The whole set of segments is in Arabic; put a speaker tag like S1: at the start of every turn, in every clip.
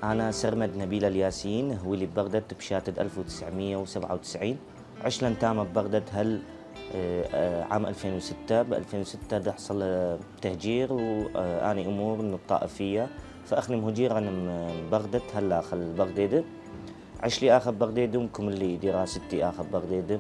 S1: أنا سرمد نبيل الياسين، ولد ببغداد بشاتة 1997. عشت تامة ببغداد عام 2006. ب 2006 حصل تهجير وأني أمور من الطائفية، فأخني مهجير أنا من بغداد هلا خل بغداد. عش لي آخر بغداد ومكم اللي دراستي آخر بغداد.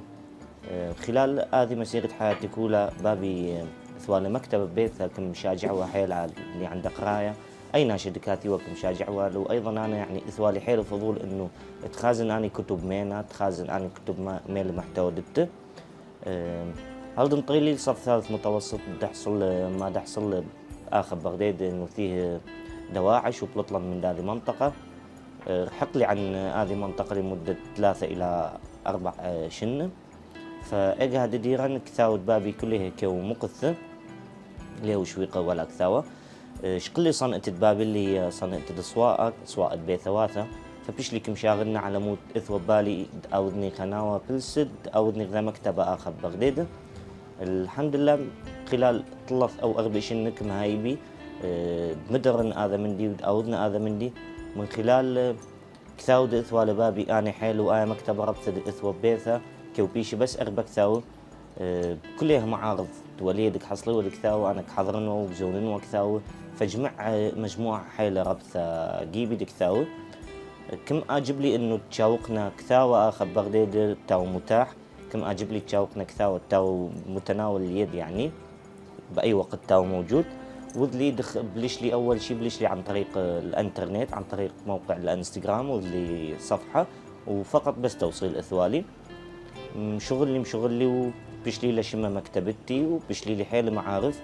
S1: خلال هذه مسيرة حياتي كلها بابي ثوال مكتبة ببيت كم مشاجع وحيل اللي عنده قراية أي ناشد كاتي وكم مشاجع والو. وأيضا أنا يعني ثوالي حيل فضول إنه تخازن أني كتب مينا، تخازن أني كتب ميل محتوى دبته. هل دنطيلي صف ثالث متوسط دحصل ما دحصل آخر بغداد إنه فيه دواعش وبلطلن من هذه المنطقة. حق لي عن هذه المنطقة لمدة 3 إلى 4 شنة. فأجهد ديران كثاود بابي كله كو مقثة ليه شويقة ولا كثاوة. شقلي صنقت بابي اللي صنقت سواء بيثواثة. فبيش لي كم شاغلنا على مود إثوى بالي أودني خناوة بلسد أودني غدا مكتبة آخر بغداد. الحمد لله خلال 3 أو 4 شنك مهايبي مدرن هذا مندي أودنا هذا مندي من خلال كثاود إثوى لبابي أنا حلو آية مكتبة ربثة إثوى بيثة كيو بيشي بس أربك ثاو. كلها معارض وليدك حصلي ولك ثاو أنا كحضرن وبزونن وكثاو. فجمع مجموعة حيلة ربثة جيبي دك ثاو. كم أجيب لي إنه تشاوقنا كثاو آخر بغداد تاو متاح. كم أجيب لي تشاوقنا كثاو تاو متناول اليد يعني بأي وقت تاو موجود. وذلي بلش لي أول شي بلش لي عن طريق الإنترنت، عن طريق موقع الانستغرام وذلي صفحة وفقط بس توصيل إثوالي. مشغلي وبشلي لشمة مكتبتي وبشلي لي حيل معارف.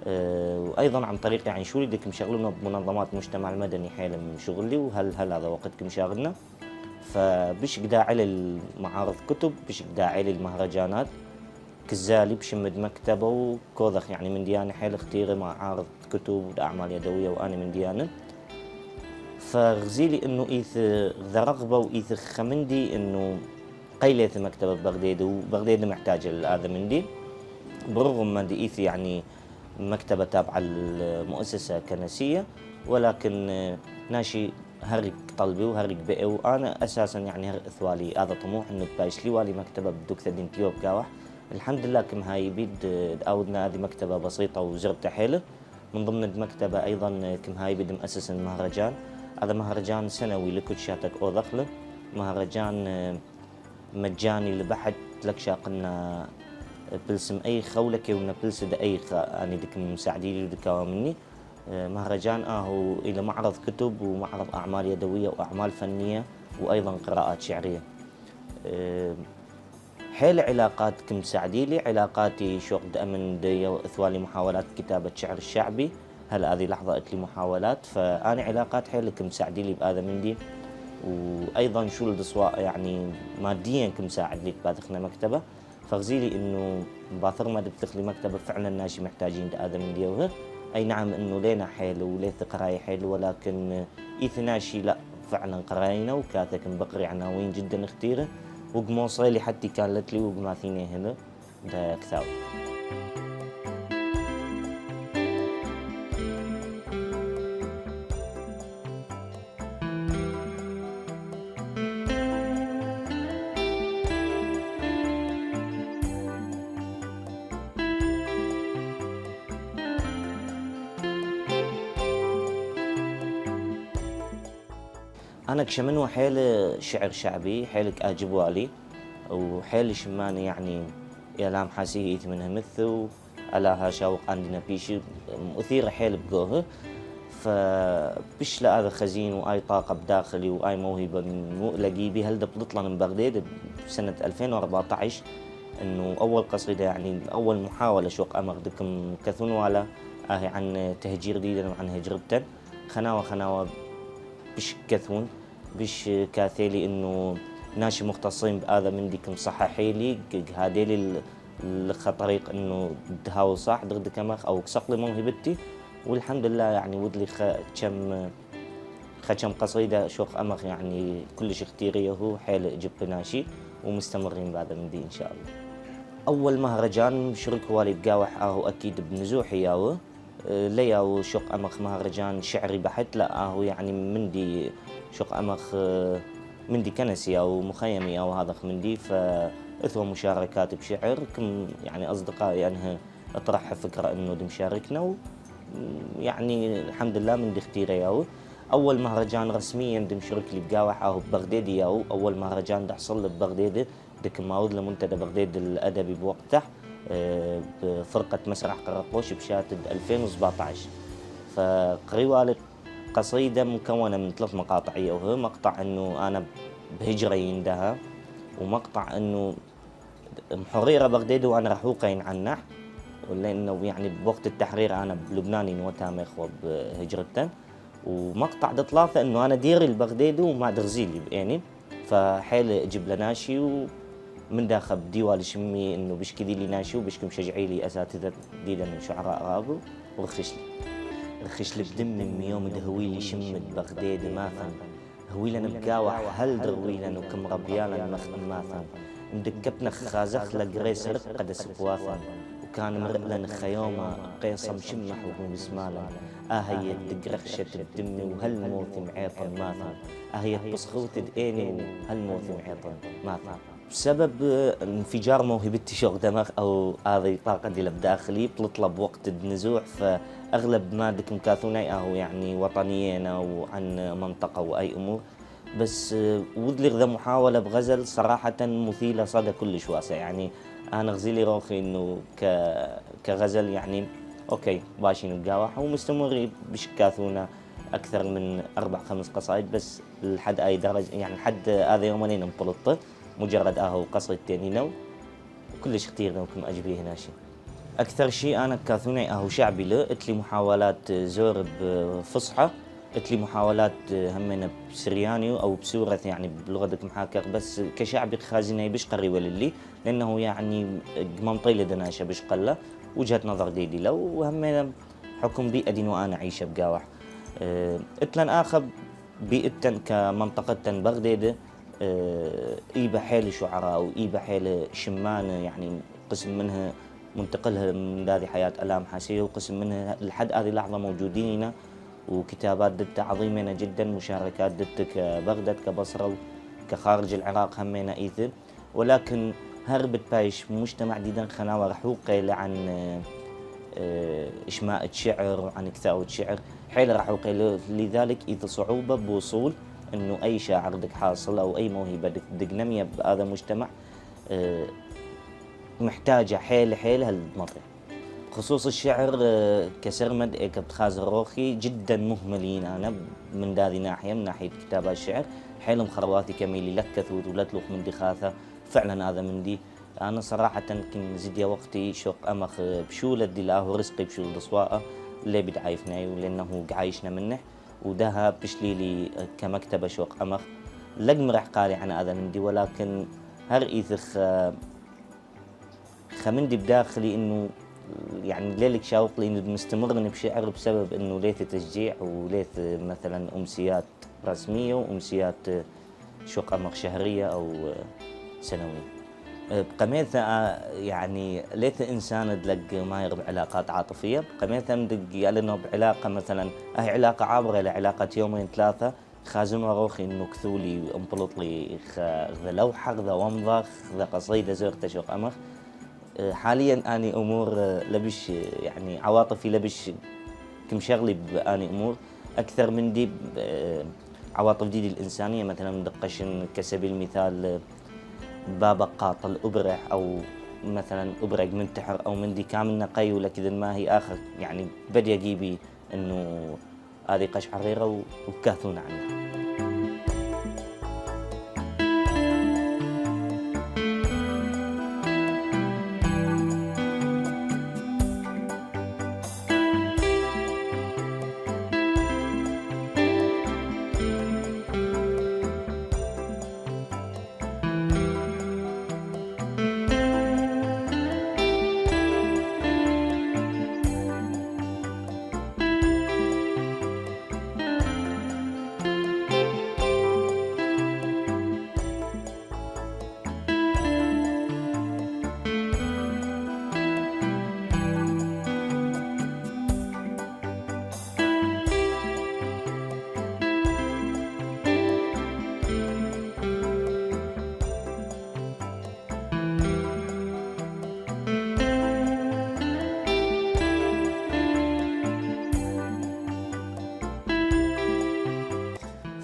S1: وأيضا عن طريق يعني شو اللي مشغلنا بمنظمات المجتمع المدني حيل مشغلي وهل هذا وقت مشاغلنا. فبش قداعي المعارض كتب، بش قداعي المهرجانات كزالي بشمد مكتبة وكوذخ يعني من ديانة حيل اختيري معارض كتب وأعمال يدوية وأنا من ديانة. فغزيلي إنه ذا رغبة وإيث خمندي إنه قيلة مكتبة ببغداد وبغداد محتاجة هذا مندي. بالرغم من دي إيث يعني مكتبة تابعة لمؤسسة كنسية، ولكن ناشي هرق طلبي وهرق بقى. وأنا أساسا يعني هرق ثوالي هذا طموح إنه بايش لي والي مكتبة بدك ثدين تيوب قاوح. الحمد لله كم هاي بيد أودنا هذه مكتبة بسيطة وزرت حيله. من ضمن المكتبة أيضا كم هاي بيد مؤسس المهرجان. هذا مهرجان سنوي لكل شاتك أو ضخلة، مهرجان مجاني لبحد لك شاقنا بلسم أي خولة كيونا بلسد أي أنا دك مساعدي لي ودكاوا مني. مهرجان هو إلى معرض كتب ومعرض أعمال يدوية وأعمال فنية وأيضا قراءات شعرية. حيل علاقات كم ساعدي لي علاقاتي شوق أمن دي إثوالي محاولات كتابة شعر الشعبي. هل هذه لحظة لي محاولات فأنا علاقات حيل كم ساعدي لي بهذا مندي. وأيضا شو الدسواء يعني ماديا كم ساعد لي بادخنا مكتبة. فغزيلي إنه باثر ما دبتخلي مكتبة فعلا ناشي محتاجين هذا مندي وهر. أي نعم إنه لينا حيل وليث قراي حيل، ولكن ناشي لا فعلا قراينا وكاتك بقري عناوين جدا اختيره وقموصيلي حتى كانت لي وقماثيني هنا ده كثاو. أنا كشمن حيل شعر شعبي حيلك أجيب والي وحيل شماني يعني إعلام حاسيه منها مثل ألاها شوق عندنا بيشي مثيرة حيل بجوه. فبش لا هذا خزين وآي طاقة بداخلي وآي موهبة من مو لقي بي هل بتطلع من بغداد بسنة 2014. انه اول قصيده يعني اول محاوله شوق امر دكم كثون ولا اهي عن تهجير ديدا وعن هجرتن خناوه بش كثون بش كاثيلي انه ناشي مختصين بهذا من ديكم صححي لي هاديلي الخطريق انه دهاو صح دغد كمخ او كسقلي موهبتي والحمد لله يعني ودلي كم قصيدة شوق أمخ يعني كلش اختياريه هو حيل جبت ناشي ومستمرين بعد من دي إن شاء الله. أول مهرجان شرك والي بقاوح أهو أكيد بنزوحي ياو لياو شوق أمخ مهرجان شعري بحت لا أهو يعني من دي شوق أمخ من دي كنسي أو مخيمي أو هذا من دي فإثوى مشاركات بشعر كم يعني أصدقائي أنها أطرح فكرة إنه دي مشاركنا يعني الحمد لله من دي اختياري ياو. اول مهرجان رسميا دم شرك لي بقاوح اهو ببغداد ياو اول مهرجان ده حصل ببغداد دك معود لمنتدى بغداد الادبي بوقته بفرقه مسرح قراقوش بشاتد 2017 فقريبا قصيده مكونه من 3 مقاطع وهو مقطع انه انا بهجري عندها ومقطع انه محريره بغداد وانا رحوقين عنه لانه يعني بوقت التحرير انا بلبناني نوتها مخوه بهجرتن ومقطع ده 3 انه انا ديري البغدادي وما درزيلي بقيني فحيل اجيب له ناشي ومن داخل بديوال شمي انه بشكي لي ناشي وبشكي مشجعي لي اساتذه ديدا من شعراء رابو ورخش لي بدم من يوم دهوي لي شمت بغداد ماثن هوي لنا بقاوح هل دروي لنا وكم ربيانا ماثن مدكبنا خازخ لقريس رقد سبواثن وكان مرقلن خيومة قيصم شمح وهو بسمالا هي دقرخشة الدمي وهالموت معيطن ماثن هي بصخوت دقيني وهالموت معيطن ماثن بسبب انفجار موهبتي شوق دماغ او هذه طاقة دي بداخلي بتطلب وقت النزوع فاغلب ما دك مكاثوني اهو يعني وطنيين او عن منطقة واي امور بس ودلي ذا محاولة بغزل صراحة مثيلة صدى كلش واسع يعني انا غزيلي روخي انه كغزل يعني اوكي باشي نتقاوح ومستمر بشكاثونا اكثر من 4-5 قصائد بس لحد اي درجة يعني لحد هذا يومين مبلطة مجرد اهو قصيدتين هنا وكلش كثير وكم اجبيه هنا شيء اكثر شيء انا كاثوني اهو شعبي له اتلي محاولات زور بفصحى اتلي محاولات همنا بسرياني او بسورث يعني بلغتك محاكر بس كشعبي خازني بش قريبه للي لانه يعني منطيله دناشه بش قله وجهه نظر ديدي لو وهمنا حكم بيئه دين وانا عايشه بقاوح اتلن اخر بيئتن كمنطقه بغداد ايبه حيل شعراء وايبه حيل شمان يعني قسم منها منتقلها من هذه حياه الام حاسيه وقسم منها لحد هذه اللحظه موجودين هنا وكتابات دت عظيمة جدا مشاركات دت كبغداد كبصرة كخارج العراق همينا إيثر ولكن هربت بايش مجتمع ديدن خناوة رحوقي لعن إشماء الشعر عن كتابة الشعر حيل رحوقي لذلك إذا صعوبة بوصول إنه أي شاعر دك حاصل أو أي موهبة دك نمية بهذا المجتمع محتاجة حيل هالمطر خصوص الشعر كسرمد كبتخاز الروخي جدا مهملين أنا من هذه ناحية من ناحية كتابة الشعر حيل مخرواتي كميلي لكثوت ولتلوخ من دخاثة فعلا هذا من دي أنا صراحة كن زديا وقتي شوق أمخ بشولة دي له رزقي بشول دصواء اللي بدعايفنا ولأنه قعايشنا منه ودها بشليلي كمكتبة شوق أمخ لقم رح قالي عن هذا من دي ولكن هر إيثخ خمندي بداخلي إنه يعني ليلك شاوق لي انه مستمر بشعر بسبب انه ليث تشجيع وليث مثلا امسيات رسميه وامسيات شوق امر شهريه او سنويه. بقميثة يعني ليث انسان دلق ما يغب علاقات عاطفيه بقميثة مدق قال انه بعلاقه مثلا هي علاقه عابره لعلاقه يومين 3 خازن وروخي انه كثولي امبلط لي ذا لوحه ذا ومضخ ذا قصيده زرت شوق امر حاليا اني امور لبش يعني عواطفي لبش كم شغلي باني امور اكثر من دي عواطف دي الانسانيه مثلا دقشن كسبيل المثال بابا قاطل ابرح او مثلا ابرق منتحر او من دي كامل نقي ولا كذا ما هي اخر يعني بدي اجيبي انه هذه قش حريره وكاثون عنها.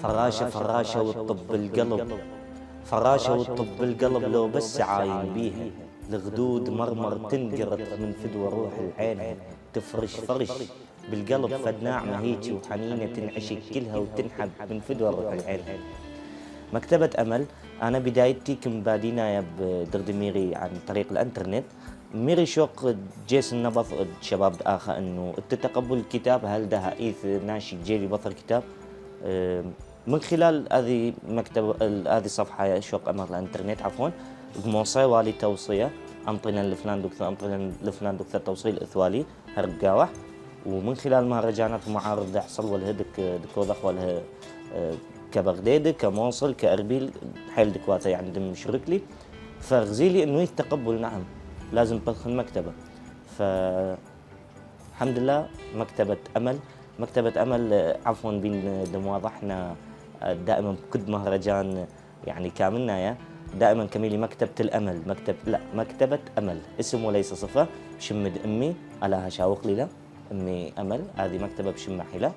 S1: فراشة فراشة والطب بالقلب، فراشة والطب بالقلب لو بس عاين بيها، الغدود مرمر تنقرط من فدوى روح العين، تفرش فرش بالقلب فد ناعمة هيجي وحنينة تنعشق كلها وتنحب من فدوى روح العين. مكتبة أمل أنا بدايتي كم بادينا بدردميري عن طريق الإنترنت، ميري شوق جيس النبض شباب آخر إنه التقبل الكتاب هل ده إيث ناشي جيلي بطل كتاب. من خلال هذه مكتبة هذه صفحة شوق أمر الإنترنت عفوا موصي والي توصية أمطنا لفلان دكتور أمطنا لفلان دكتور توصيل إثوالي هرقاوح، ومن خلال مهرجانات ومعارض يحصل والهدك دكو دخوله كبغداد كموصل كأربيل حيل دكواتا يعني دم شرك لي، فغزيلي إنه يتقبل نعم لازم بدخل مكتبة. فالحمد لله مكتبة أمل عفوا بين دم واضحنا دائما بكد مهرجان يعني كاملنا يا دائما كميلي مكتبة الأمل مكتبة أمل اسم وليس صفة بشمد أمي ألاها شاوق لي لا أمي أمل هذه مكتبة بشم حلا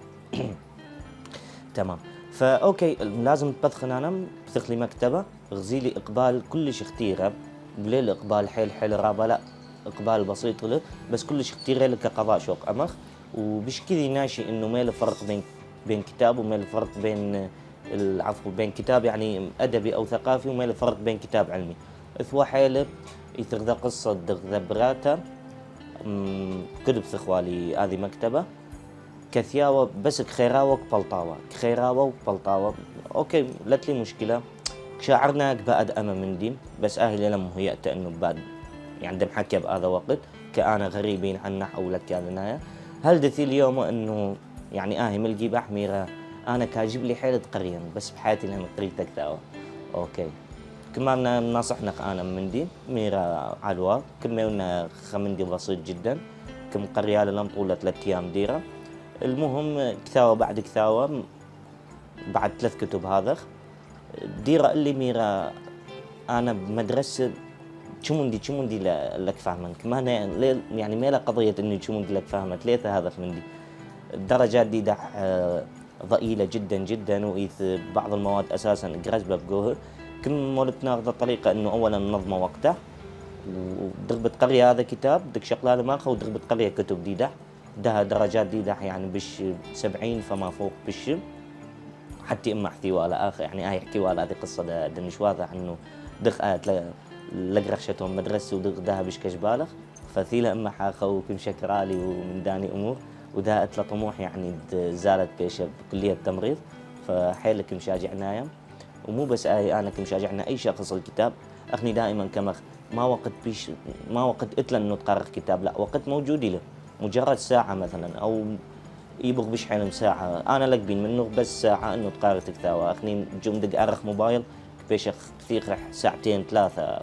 S1: تمام. فأوكي لازم بدخل أنا بثقلي مكتبة غزيلي إقبال كلش اختيره بليل إقبال حيل رابا لا إقبال بسيط له بس كلش اختيره لك قضاء شوق أمخ، وبش كذي ناشي إنه ما له فرق بين كتاب وما له فرق بين العفو بين كتاب يعني أدبي أو ثقافي وما له فرق بين كتاب علمي. إثوا حيله يتغذى قصة دغذى براتا كتب ثخوالي هذه مكتبة كثياوة بس خيراوة وبلطاوة أوكي لتلي مشكلة شاعرنا بعد أما من ديم بس أهلي لم هيأت إنه بعد يعني دم حكي بهذا وقت كأنا غريبين عن نحو لك هذا نايا هل دثي اليوم إنه يعني ملقي بحميرة أنا كاجيب لي حيلة قرية بس بحياتي لهم قريتك ثاوة أوكي كمان نصحنا أنا من دي ميرا علوة كمان خمندي بسيط جدا كم قرية لم طولة 3 أيام ديرة. المهم كثاوة بعد كثاوة بعد 3 كتب هذا ديرة اللي ميرا أنا بمدرسة شموندي لك فهمك ما يعني ما لا قضية إني شموندي لك فهمت ليث هذا من دي الدرجات دي دح ضئيلة جدا وإيث بعض المواد أساسا جرزبة بجوه كم مولتنا هذا الطريقة إنه أولا ننظم وقته ودربة قرية هذا كتاب دك شغلة ماخه ودربة قرية كتب دي ده درجات دي يعني بش 70 فما فوق بش حتى إما أحكي ولا آخر يعني يحكي ولا هذه قصة دنش واضح إنه دخ لقرشتهم مدرسة ودغ ده بش كجبالغ فثيلة إما حاخه وكم شكرالي ومن داني أمور وده أتلا طموح يعني زالت بيش بكلية التمريض فحيلك مشاجعنايا ومو بس أنا كمشاجعنا أي شخص الكتاب أخني دائما كمخ ما وقت إتلا إنه تقرأ كتاب لا وقت موجود له مجرد ساعة مثلا أو يبغى بش حلم ساعة أنا لك بين منه بس ساعة إنه تقرأ كتاب أخني جمدق أرخ موبايل بيش كثير رح 2 3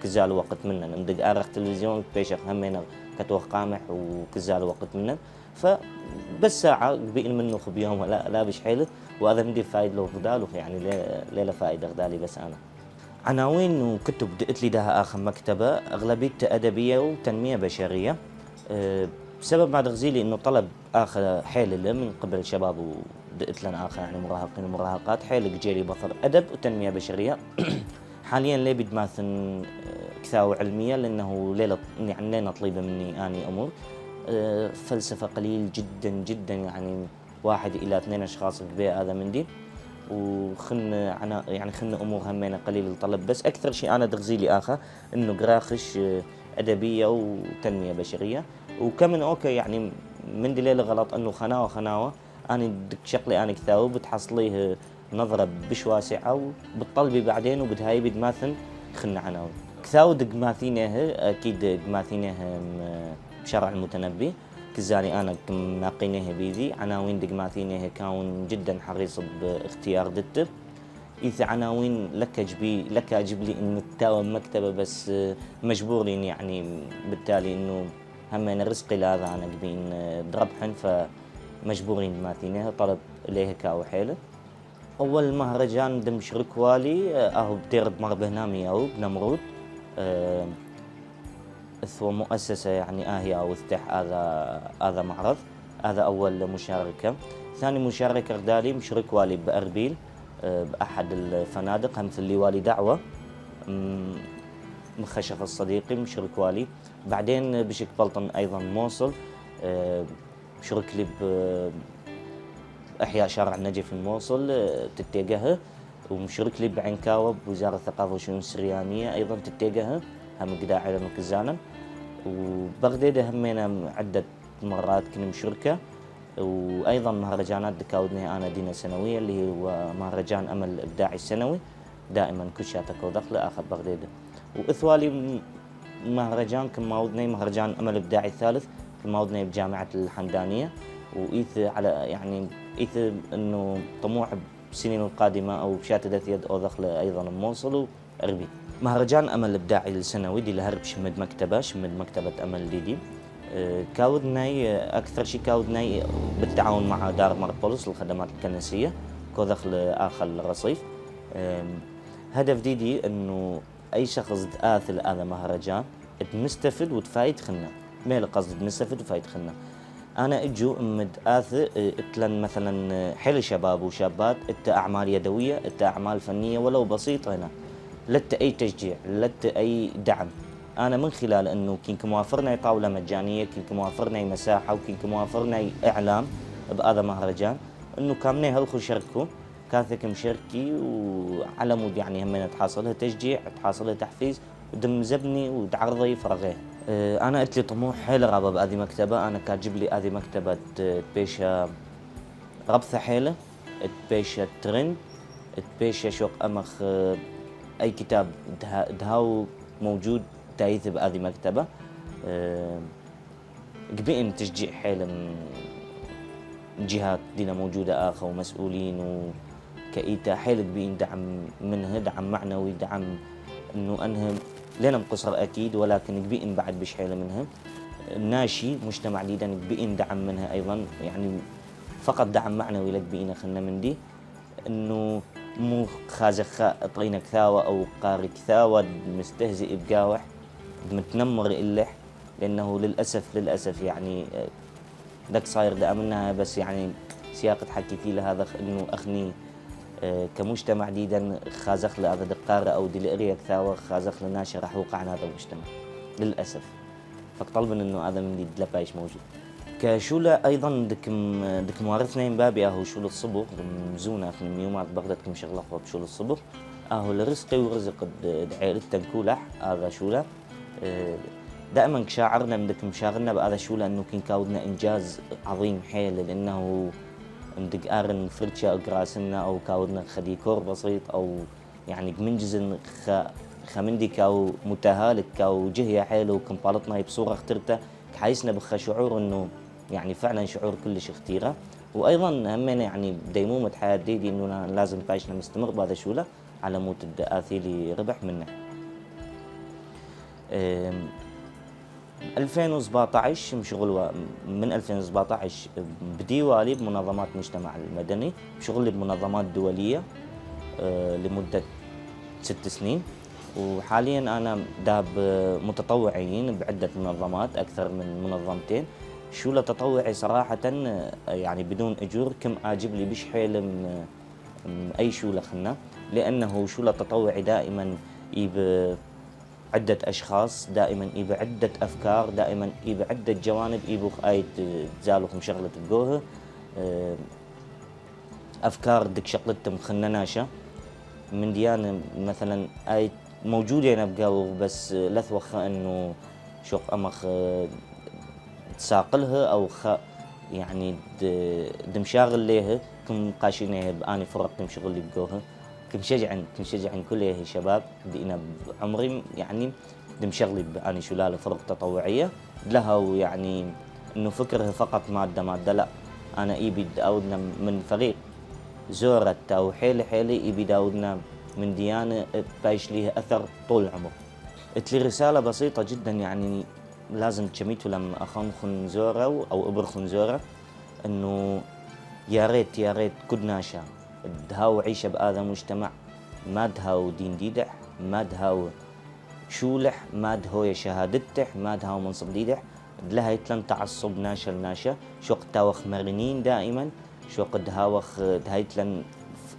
S1: كزال وقت منن ندق أرخ تلفزيون بيش همين كتوخ قامح وكزال وقت منن فبس ساعة بين منه بيوم لا بش حيله وهذا مدير فايد له غداله يعني ليلة فايدة غدالي بس أنا عناوين وكتب دقت لي ده آخر مكتبة أغلبيتها أدبية وتنمية بشرية بسبب ما دغزيلي إنه طلب آخر حيل من قبل شباب ودقت لنا آخر يعني مراهقين ومراهقات حيل جيلي بطر أدب وتنمية بشرية حاليا ليه بدماثن كثاوة علمية لأنه ليلة طليبة مني أني أمور فلسفة قليل جدا يعني 1 إلى 2 أشخاص ببيع هذا من دي يعني خلنا أمور همينة قليل الطلب بس أكثر شيء أنا دغزيلي آخر إنه قراخش أدبية وتنمية بشرية وكمن أوكي يعني من دي ليلة غلط إنه خناوة أنا دك شغلي أنا كثاوة بتحصليه نظرة بش واسعة وبتطلبي بعدين وبدهاي بدماثن خلنا عناوي كثاوة دق ماثينه أكيد ماثينه بشرع المتنبي كزاني أنا ناقينه بيدي عناوين دقماتينه كون جدا حريص باختيار دتر إذا عناوين لك أجيب لي إنه تاوم مكتبة بس مجبورين يعني بالتالي إنه هم رزقي لهذا أنا قبين دربحن فمجبورين ماتينه طلب إليه كاو حيله. أول مهرجان دمش ركوالي أهو بدير بمر بهنامي أو بنمرود ثو مؤسسة يعني هي أو افتح هذا معرض هذا أول مشاركة. ثاني مشاركة غدالي مشرك والي بأربيل بأحد الفنادق، هم اللي والي دعوة مخشخ الصديقي مشرك والي. بعدين بشك بلطن أيضا موصل مشرك لي بإحياء شارع النجف الموصل تتجهه، ومشرك لي بعنكاوة بوزارة الثقافة والشؤون السريانية أيضا تتجهه هم قداع على مكزانا. وبغداد همينا عدة مرات كنا مشركة، وأيضا مهرجانات دكاودني أنا دينا سنوية اللي هو مهرجان أمل الإبداعي السنوي دائما كل شاتك ودخل آخر بغداد. وإثوالي مهرجان كماودني مهرجان أمل الإبداعي الثالث كماودني بجامعة الحمدانية، وإيث على يعني إيث إنه طموح بالسنين القادمة أو بشاتدة يد أو دخل أيضا موصل وأربي. مهرجان أمل الإبداعي السنوي دي لهرب شمد مكتبة أمل دي كاودناي أكثر شيء كاودناي بالتعاون مع دار ماربولس للخدمات الكنسية كودخل آخر الرصيف. هدف دي إنه أي شخص آثل هذا مهرجان تمستفد وتفايد خلنا ما قصد نستفد وفايد خلنا. أنا أجو أمد اتلن مثلا حل شباب وشابات أعمال يدوية أعمال فنية ولو بسيطة هنا لت أي تشجيع لت أي دعم. أنا من خلال إنه كينك موافرنا طاولة مجانية كينك موافرنا مساحة وكينك موافرنا إعلام بهذا مهرجان إنه كامني هالخو شاركوا كاثك مشاركي وعلى مود يعني همنا تحصلها تشجيع تحصلها تحفيز ودم زبني وتعرضي فرغيه. أنا قلت لي طموح حيل رابة بهذه مكتبة. أنا كاتجيب لي هذه مكتبة تبيشة ربثة حيلة تبيشة ترند تبيشة شوق أمخ أي كتاب دهاو موجود تايث بهذه مكتبة. قبئن تشجيع حيلة من جهات دينا موجودة آخر ومسؤولين وكأيتا حيل قبئن دعم منها دعم معنوي دعم إنه أنهم لنا مقصر أكيد ولكن قبئن بعد بش حيلة منها ناشي مجتمع ديدا قبئن دعم منها أيضا يعني فقط دعم معنوي لك بئنا خلنا من دي إنه مو خازخ طرينا كثاوة أو قاري كثاوة مستهزئ بقاوح متنمر إلح لأنه للأسف يعني دك صاير دا منها بس يعني سياقة حكيتي لهذا إنه أخني كمجتمع ديدا خازخ لهذا دقارة أو دلقرية كثاوة خازخ لناشر راح وقع هذا المجتمع للأسف. فطلبا إنه هذا من دي دلبايش موجود. كشولة أيضا دك موارثنا بابي أهو شولة الصبغ مزونة في ميومات بغداد كم شغلة بشولة الصبغ أهو لرزقي ورزق عائلة تنكولح هذا شولة. دائما شاعرنا مدك مشاغلنا بهذا شولة إنه كين كاودنا إنجاز عظيم حيل لأنه مدك آرن فرشة أقراسنا أو كاودنا خديكور بسيط أو يعني منجزن خمندي كاو متهالك كاو جهية حيل وكمبالتنا بصورة اخترته حايسنا بخ شعور إنه يعني فعلا شعور كلش اختيره. وأيضا همنا يعني ديمومة حياة دي إنه لازم بايشنا مستمر بهذا شولة على مود الآثيلي ربح منه. 2017 مشغول من 2017 بديوالي بمنظمات المجتمع المدني شغلي بمنظمات دولية لمدة 6 سنين وحاليا أنا داب متطوعين بعدة منظمات أكثر من منظمتين. شولة تطوعي صراحة يعني بدون أجور كم أجيب لي بش حيل من أي شولة خلنا لأنه شولة تطوعي دائما يب عدة أشخاص دائما يب عدة أفكار دائما يب عدة جوانب يبوخ آية زالوخ شغلة تقوها أفكار دك شغلتهم خلنا ناشا من ديانة مثلا آية موجودة أنا بقاو بس لثوخ إنه شوق أمخ تساقلها أو يعني دمشاغل ليها كم قاشينها بآني فرق كم شغل اللي بقوها كم شجعن كل شباب دينا بعمري يعني دمشغلي بآني شلالة فرق تطوعية لها ويعني إنه فكرها فقط مادة لا أنا إيبي داودنا من فريق زورت أو حيلي إيبي داودنا من ديانة بايش ليها أثر طول العمر. اتلي رسالة بسيطة جدا يعني لازم تشميته لما أخون خنزورة أو إبر خنزورة إنه يا ريت كد ناشا دهاو عيشة بهذا المجتمع ما دهاو دين ديدح ما دهاو شولح ما دهاو شهادتح ما دهاو منصب ديدح لها يتلن تعصب ناشا لناشا شوق تاوخ مرنين دائما شو قد هاوخ دهيتلن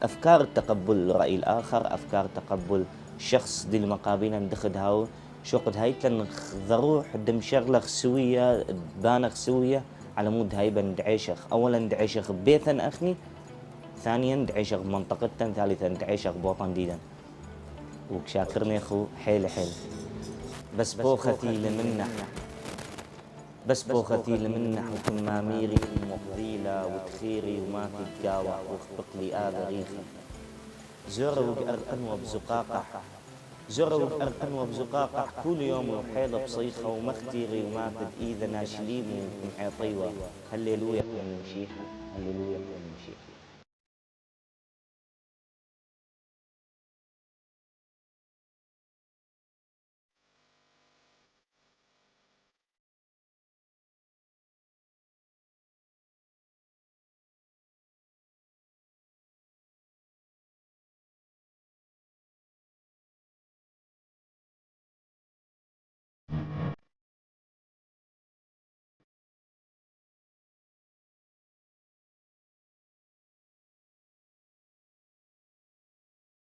S1: أفكار تقبل الرأي الآخر، أفكار تقبل الشخص دي المقابلة ندخد هاو شو قد هيتلن ضروح دم شغلة سوية بانخ سوية على مود هايبا ندعيشخ. أولا ندعيشخ بيثا أخني، ثانيا ندعيشخ بمنطقتنا، ثالثا ندعيشخ بوطن ديدا. وشاكرني أخو حيل حيل. بس بوختي لمنح، بس بوختي لمنح وكماميري مقضيلة وتخيري وما تتقاوح واخبق لي آذى ريخة. زورو بأرقن وبزقاقح، زورو بأرقن وبزقاقح، كل يوم وحيلة بصيخة ومختيري وماتت إذا ناشليم ومحيطيوة. هللويا من المشيحة، هللويا من المشيحة.